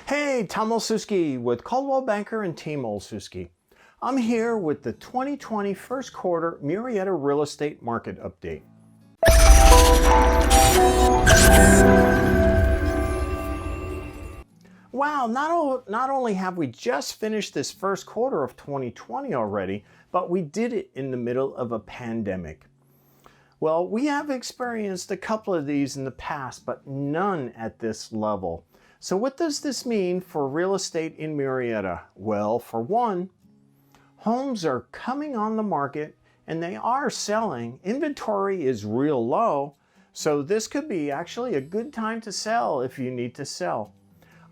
Hey, Tom Olszewski with Coldwell Banker and Team Olszewski. I'm here with the 2020 first quarter Murrieta Real Estate Market update. Wow, not only have we just finished this first quarter of 2020 already, but we did it in the middle of a pandemic. Well, we have experienced a couple of these in the past, but none at this level. So what does this mean for real estate in Murrieta? Well, for one, homes are coming on the market and they are selling. Inventory is real low, so this could be actually a good time to sell if you need to sell.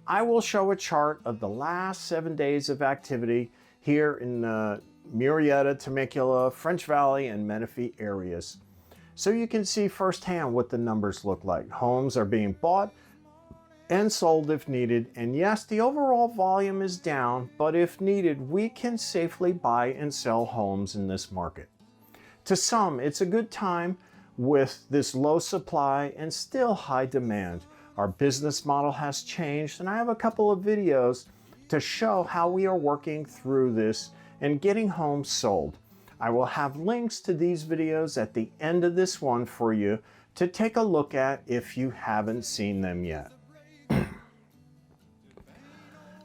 I will show a chart of the last 7 days of activity here in the Murrieta, Temecula, French Valley, and Menifee areas. So you can see firsthand what the numbers look like. Homes are being bought and sold if needed. And yes, the overall volume is down, but if needed, we can safely buy and sell homes in this market. To some, it's a good time with this low supply and still high demand. Our business model has changed, and I have a couple of videos to show how we are working through this and getting homes sold. I will have links to these videos at the end of this one for you to take a look at if you haven't seen them yet.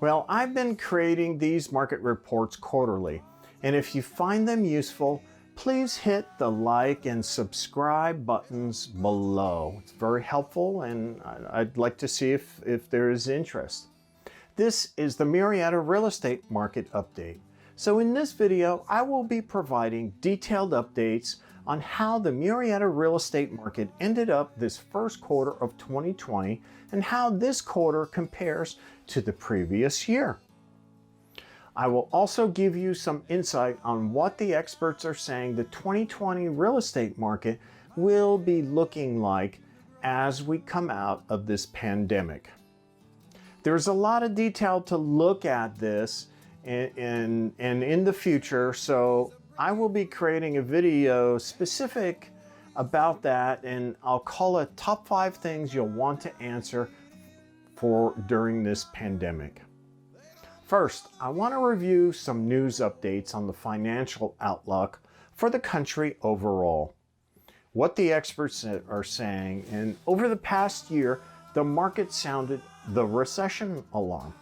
Well, I've been creating these market reports quarterly, and if you find them useful, please hit the like and subscribe buttons below. It's very helpful, and I'd like to see if there is interest. This is the Murrieta Real Estate Market Update. So in this video, I will be providing detailed updates on how the Murrieta real estate market ended up this first quarter of 2020 and how this quarter compares to the previous year. I will also give you some insight on what the experts are saying the 2020 real estate market will be looking like as we come out of this pandemic. There's a lot of detail to look at this and in the future, so I will be creating a video specific about that, and I'll call it top 5 things you'll want to answer for during this pandemic. First, I want to review some news updates on the financial outlook for the country overall. What the experts are saying, and over the past year, the market sounded the recession alarm.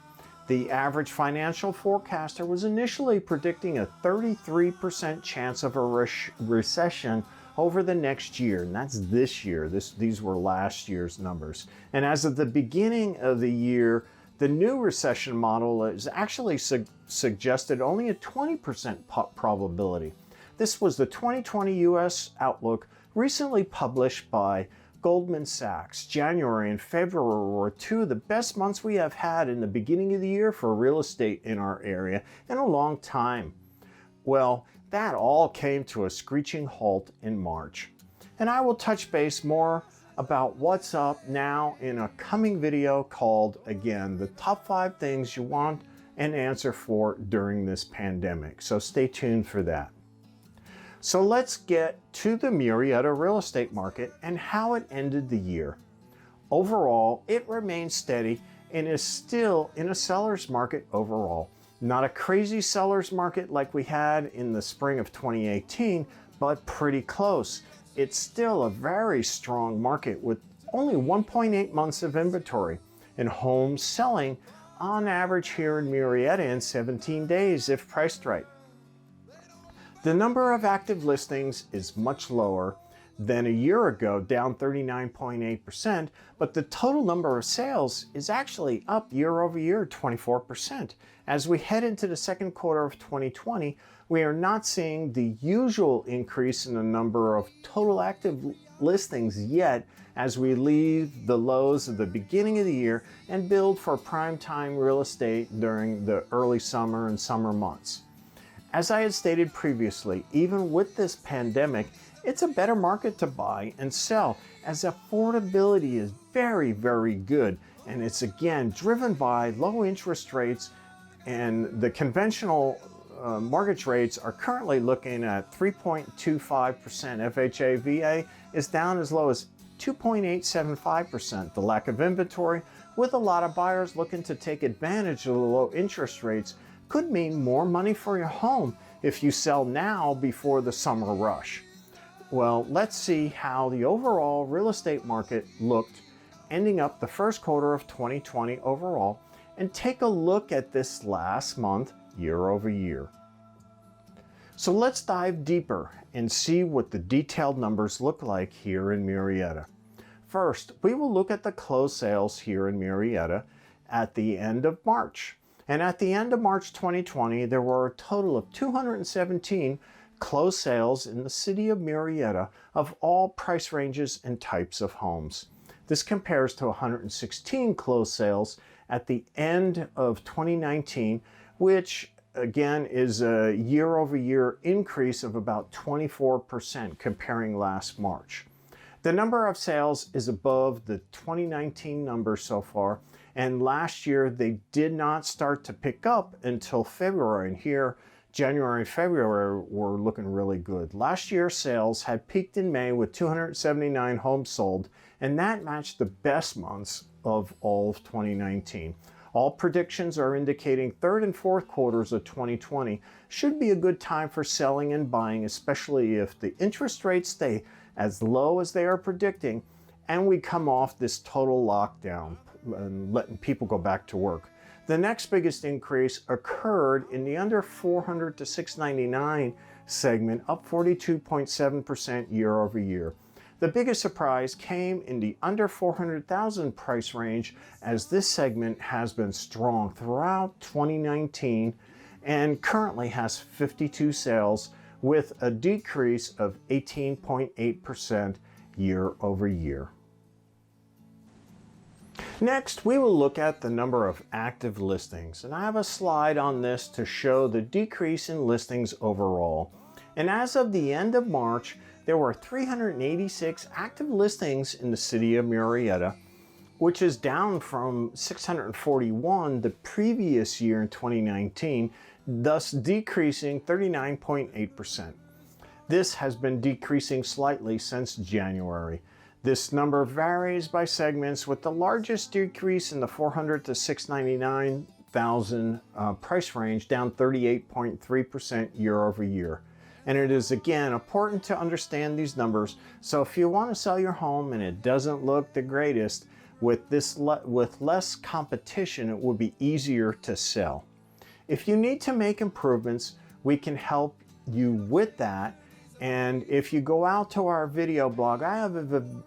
The average financial forecaster was initially predicting a 33% chance of a recession over the next year, and that's this year. These were last year's numbers. And as of the beginning of the year, the new recession model is actually suggested only a 20% probability. This was the 2020 U.S. Outlook recently published by Goldman Sachs. January and February were 2 of the best months we have had in the beginning of the year for real estate in our area in a long time. Well, that all came to a screeching halt in March. And I will touch base more about what's up now in a coming video called, again, the top 5 things you want an answer for during this pandemic. So stay tuned for that. So let's get to the Murrieta real estate market and how it ended the year. Overall, it remains steady and is still in a seller's market overall. Not a crazy seller's market like we had in the spring of 2018, but pretty close. It's still a very strong market with only 1.8 months of inventory and homes selling on average here in Murrieta in 17 days if priced right. The number of active listings is much lower than a year ago, down 39.8%, but the total number of sales is actually up year over year, 24%. As we head into the second quarter of 2020, we are not seeing the usual increase in the number of total active listings yet as we leave the lows of the beginning of the year and build for prime time real estate during the early summer and summer months. As I had stated previously, even with this pandemic, it's a better market to buy and sell as affordability is very, very good. And it's again driven by low interest rates, and the conventional mortgage rates are currently looking at 3.25%. FHA, VA is down as low as 2.875%. The lack of inventory with a lot of buyers looking to take advantage of the low interest rates, could mean more money for your home if you sell now before the summer rush. Well, let's see how the overall real estate market looked ending up the first quarter of 2020 overall, and take a look at this last month year over year. So let's dive deeper and see what the detailed numbers look like here in Murrieta. First, we will look at the closed sales here in Murrieta at the end of March. And at the end of March 2020, there were a total of 217 closed sales in the city of Murrieta of all price ranges and types of homes. This compares to 116 closed sales at the end of 2019, which again is a year-over-year increase of about 24% comparing last March. The number of sales is above the 2019 number so far, and last year they did not start to pick up until February, and here January and February were looking really good. Last year's sales had peaked in May with 279 homes sold, and that matched the best months of all of 2019. All predictions are indicating third and fourth quarters of 2020 should be a good time for selling and buying, especially if the interest rates stay as low as they are predicting and we come off this total lockdown and letting people go back to work. The next biggest increase occurred in the under 400 to 699 segment, up 42.7% year over year. The biggest surprise came in the under 400,000 price range, as this segment has been strong throughout 2019 and currently has 52 sales with a decrease of 18.8% year over year. Next, we will look at the number of active listings, and I have a slide on this to show the decrease in listings overall. And as of the end of March, there were 386 active listings in the city of Murrieta, which is down from 641 the previous year in 2019, thus decreasing 39.8%. This has been decreasing slightly since January. This number varies by segments, with the largest decrease in the 400 to 699,000 price range, down 38.3% year over year. And it is again important to understand these numbers. So if you want to sell your home and it doesn't look the greatest, with less competition, it will be easier to sell. If you need to make improvements, we can help you with that. And if you go out to our video blog, I have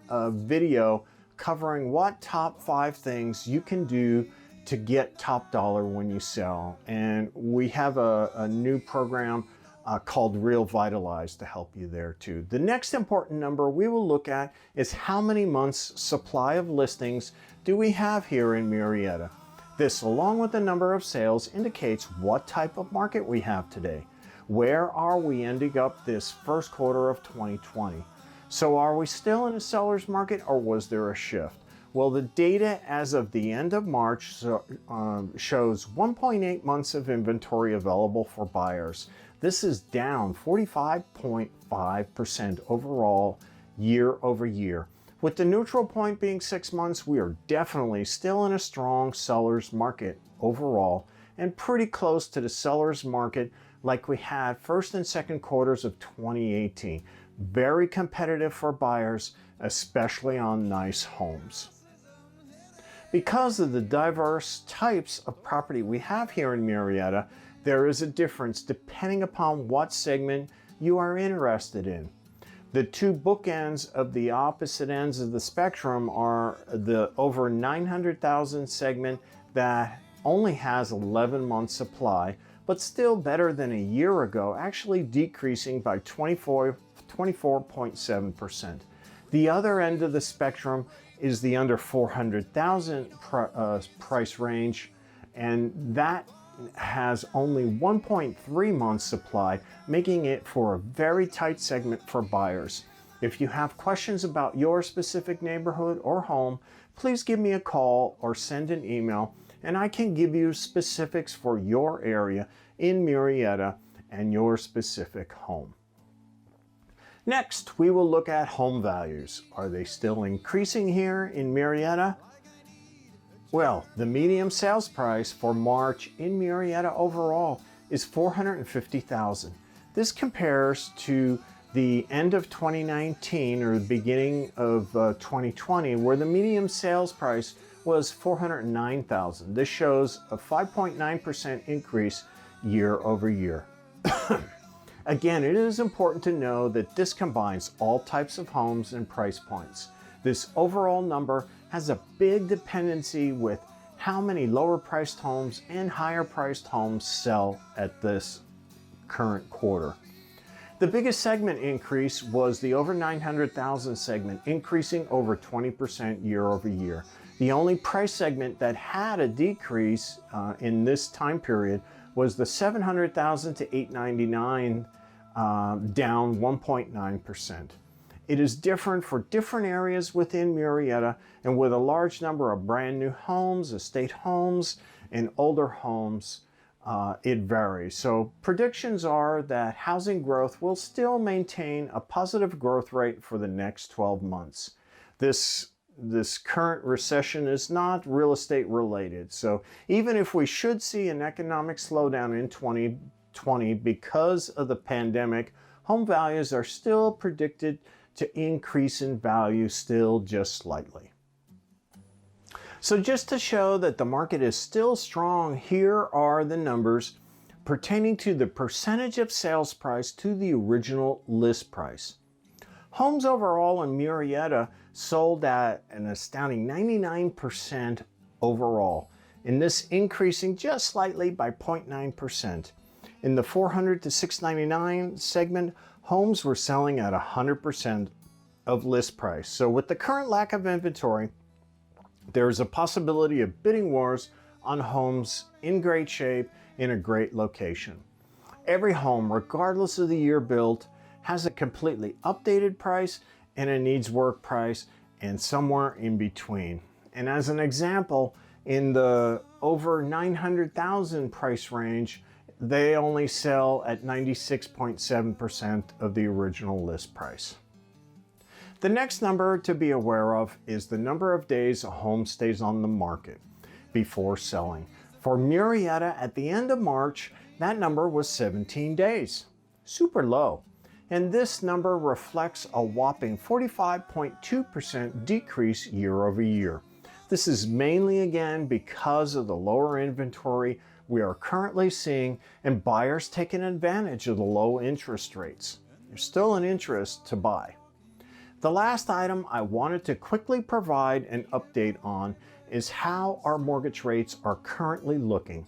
a video covering what top 5 things you can do to get top dollar when you sell. And we have a new program called Real Vitalize to help you there too. The next important number we will look at is how many months supply of listings do we have here in Murrieta. This, along with the number of sales, indicates what type of market we have today. Where are we ending up this first quarter of 2020? So are we still in a seller's market, or was there a shift? Well, the data as of the end of March shows 1.8 months of inventory available for buyers. This is down 45.5% overall year over year. With the neutral point being 6 months, we are definitely still in a strong seller's market overall, and pretty close to the seller's market like we had first and second quarters of 2018. Very competitive for buyers, especially on nice homes. Because of the diverse types of property we have here in Murrieta, there is a difference depending upon what segment you are interested in. The two bookends of the opposite ends of the spectrum are the over 900,000 segment that only has 11 months supply, but still better than a year ago, actually decreasing by 24.7%. The other end of the spectrum is the under 400,000 price range, and that has only 1.3 months supply, making it for a very tight segment for buyers. If you have questions about your specific neighborhood or home, please give me a call or send an email, and I can give you specifics for your area in Murrieta and your specific home. Next, we will look at home values. Are they still increasing here in Murrieta? Well, the median sales price for March in Murrieta overall is $450,000. This compares to the end of 2019 or the beginning of 2020, where the median sales price was $409,000. This shows a 5.9% increase year over year. Again, it is important to know that this combines all types of homes and price points. This overall number has a big dependency with how many lower priced homes and higher priced homes sell at this current quarter. The biggest segment increase was the over 900,000 segment, increasing over 20% year over year. The only price segment that had a decrease in this time period was the 700,000 to 899, down 1.9%. It is different for different areas within Murrieta, and with a large number of brand new homes, estate homes, and older homes, it varies. So predictions are that housing growth will still maintain a positive growth rate for the next 12 months. This current recession is not real estate related. So even if we should see an economic slowdown in 2020 because of the pandemic, home values are still predicted to increase in value still just slightly. So just to show that the market is still strong, here are the numbers pertaining to the percentage of sales price to the original list price. Homes overall in Murrieta sold at an astounding 99% overall, and this increasing just slightly by 0.9%. In the 400 to 699 segment, homes were selling at 100% of list price. So with the current lack of inventory, there is a possibility of bidding wars on homes in great shape in a great location. Every home, regardless of the year built, has a completely updated price and a needs work price and somewhere in between. And as an example, in the over 900,000 price range, they only sell at 96.7% of the original list price. The next number to be aware of is the number of days a home stays on the market before selling. For Murrieta at the end of March, that number was 17 days, super low. And this number reflects a whopping 45.2% decrease year over year. This is mainly again because of the lower inventory we are currently seeing and buyers taking advantage of the low interest rates. There's still an interest to buy. The last item I wanted to quickly provide an update on is how our mortgage rates are currently looking.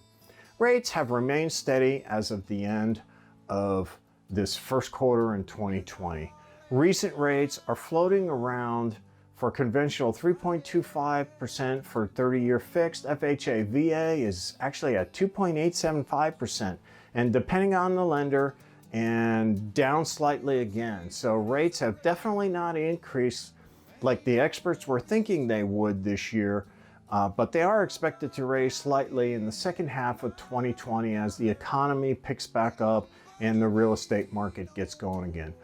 Rates have remained steady as of the end of this first quarter in 2020. Recent rates are floating around for conventional 3.25% for 30-year fixed. FHA VA is actually at 2.875%, and depending on the lender, and down slightly again. So rates have definitely not increased like the experts were thinking they would this year, but they are expected to raise slightly in the second half of 2020 as the economy picks back up and the real estate market gets going again.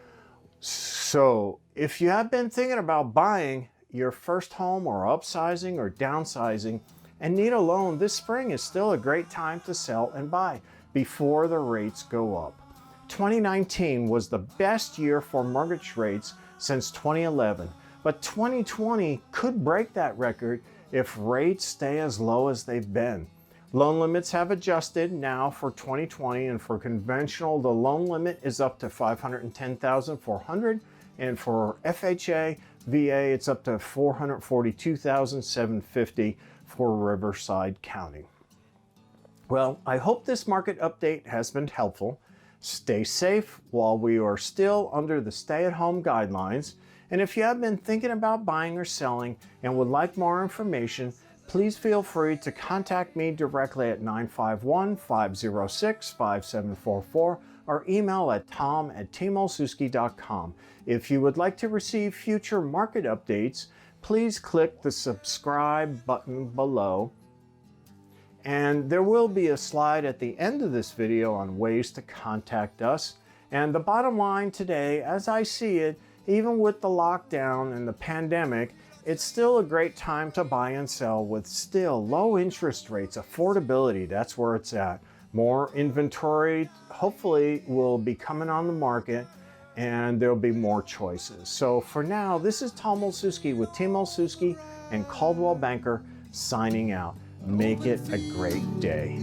So if you have been thinking about buying your first home or upsizing or downsizing and need a loan, this spring is still a great time to sell and buy before the rates go up. 2019 was the best year for mortgage rates since 2011, but 2020 could break that record if rates stay as low as they've been. Loan limits have adjusted now for 2020, and for conventional, the loan limit is up to $510,400, and for FHA, VA, it's up to $442,750 for Riverside County. Well, I hope this market update has been helpful. Stay safe while we are still under the stay-at-home guidelines. And if you have been thinking about buying or selling and would like more information, please feel free to contact me directly at 951-506-5744 or email at tom@teamolsuski.com. If you would like to receive future market updates, please click the subscribe button below. And there will be a slide at the end of this video on ways to contact us. And the bottom line today, as I see it, even with the lockdown and the pandemic, It's still a great time to buy and sell with still low interest rates, affordability, that's where it's at. More inventory hopefully will be coming on the market and there'll be more choices. So for now, this is Tom Olszewski with Team Olszewski and Coldwell Banker signing out. Make it a great day.